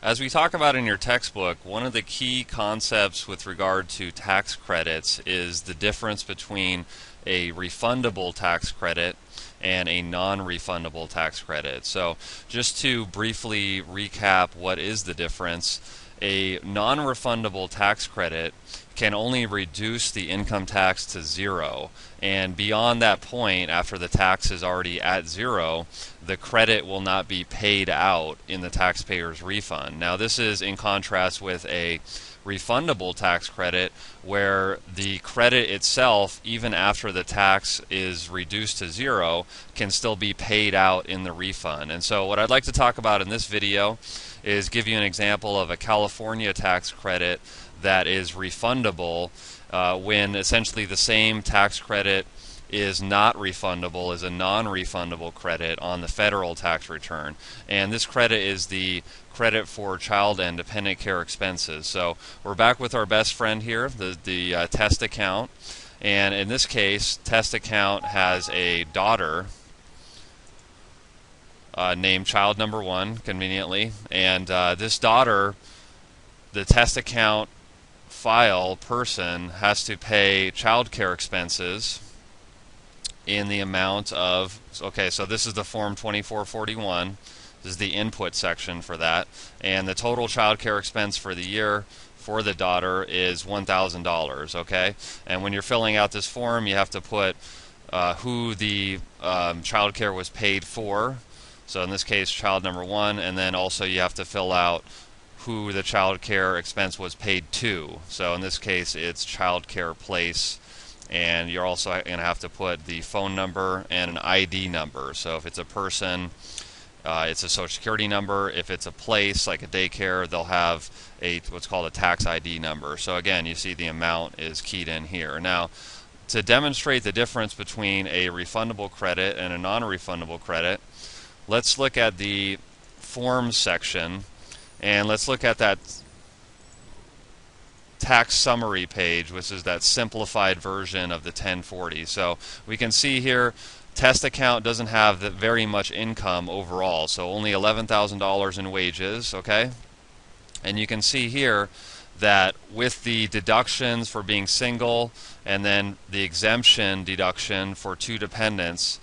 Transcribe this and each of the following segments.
As we talk about in your textbook, one of the key concepts with regard to tax credits is the difference between a refundable tax credit and a non-refundable tax credit. So just to briefly recap what is the difference, a non-refundable tax credit can only reduce the income tax to zero, and beyond that point, after the tax is already at zero, the credit will not be paid out in the taxpayer's refund. Now this is in contrast with a refundable tax credit, where the credit itself, even after the tax is reduced to zero, can still be paid out in the refund. And so what I'd like to talk about in this video is give you an example of a California tax credit that is refundable when essentially the same tax credit is not refundable as a non-refundable credit on the federal tax return. And this credit is the credit for child and dependent care expenses. So we're back with our best friend here, the test account. And in this case, test account has a daughter named child number 1, conveniently. And this daughter, the test account file person, has to pay child care expenses in the amount of, okay, so this is the form 2441. This is the input section for that, and the total child care expense for the year for the daughter is $1,000. Okay, and when you're filling out this form, you have to put who the child care was paid for. So in this case, child number 1, and then also you have to fill out who the child care expense was paid to. So in this case, it's child care place. And you're also going to have to put the phone number and an ID number. So if it's a person, it's a social security number. If it's a place, like a daycare, they'll have what's called a tax ID number. So again, you see the amount is keyed in here. Now, to demonstrate the difference between a refundable credit and a non-refundable credit, let's look at the forms section, and let's look at that tax summary page, which is that simplified version of the 1040. So we can see here, test account doesn't have very much income overall, so only $11,000 in wages. Okay, and you can see here that with the deductions for being single and then the exemption deduction for 2 dependents,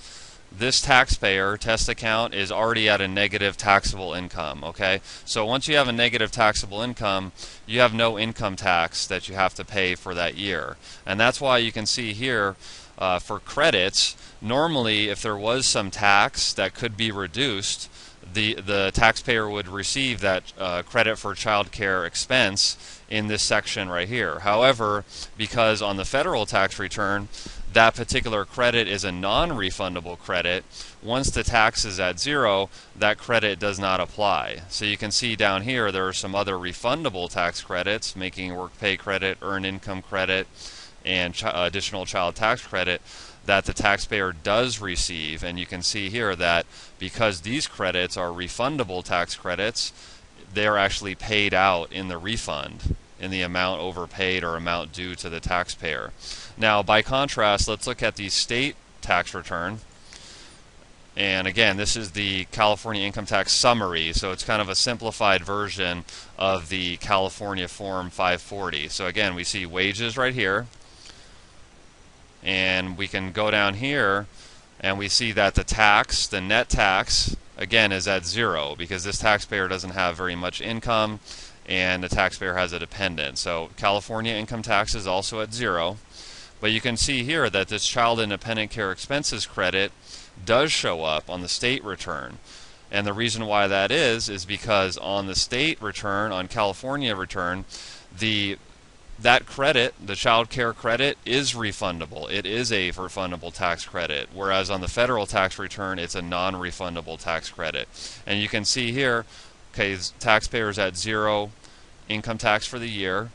this taxpayer, test account, is already at a negative taxable income. Okay, so once you have a negative taxable income, you have no income tax that you have to pay for that year. And that's why you can see here for credits, normally if there was some tax that could be reduced, the taxpayer would receive that credit for child care expense in this section right here. However, because on the federal tax return, that particular credit is a non-refundable credit, once the tax is at zero, that credit does not apply. So you can see down here there are some other refundable tax credits, making work pay credit, earned income credit, and additional child tax credit, that the taxpayer does receive. And you can see here that because these credits are refundable tax credits, they're actually paid out in the refund in the amount overpaid or amount due to the taxpayer. Now, by contrast, let's look at the state tax return. And again, this is the California income tax summary, so it's kind of a simplified version of the California Form 540. So again, we see wages right here, and we can go down here and we see that the tax, the net tax, again is at zero because this taxpayer doesn't have very much income and the taxpayer has a dependent. So California income tax is also at zero. But you can see here that this child and dependent care expenses credit does show up on the state return. And the reason why that is because on the state return, on California return, that credit, the child care credit, is refundable. It is a refundable tax credit, whereas on the federal tax return, it's a non-refundable tax credit. And you can see here, okay, taxpayers at zero income tax for the year.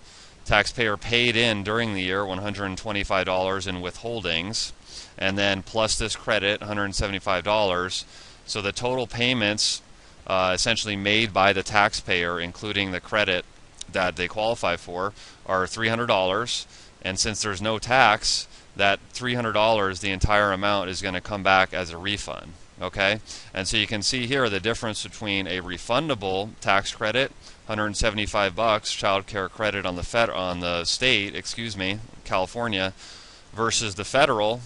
Taxpayer paid in during the year $125 in withholdings, and then plus this credit, $175. So the total payments essentially made by the taxpayer, including the credit that they qualify for, are $300. And since there's no tax, that $300, the entire amount, is going to come back as a refund. Okay, and so you can see here the difference between a refundable tax credit, 175 bucks child care credit on the state, excuse me, California, versus the federal.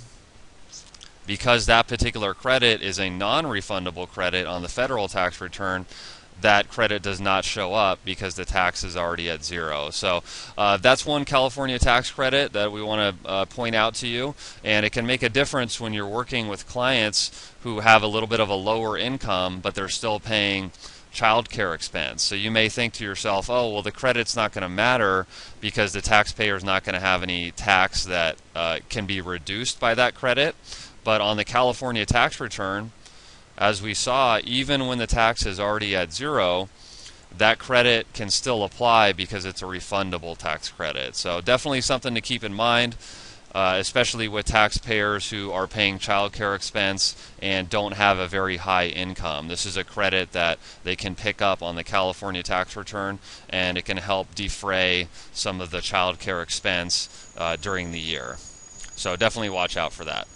Because that particular credit is a non-refundable credit on the federal tax return, that credit does not show up because the tax is already at zero. So that's one California tax credit that we want to point out to you, and it can make a difference when you're working with clients who have a little bit of a lower income, but they're still paying child care expense. So you may think to yourself, oh, well, the credit's not going to matter because the taxpayer is not going to have any tax that can be reduced by that credit. But on the California tax return, as we saw, even when the tax is already at zero, that credit can still apply because it's a refundable tax credit. So definitely something to keep in mind, especially with taxpayers who are paying child care expense and don't have a very high income. This is a credit that they can pick up on the California tax return, and it can help defray some of the child care expense during the year. So definitely watch out for that.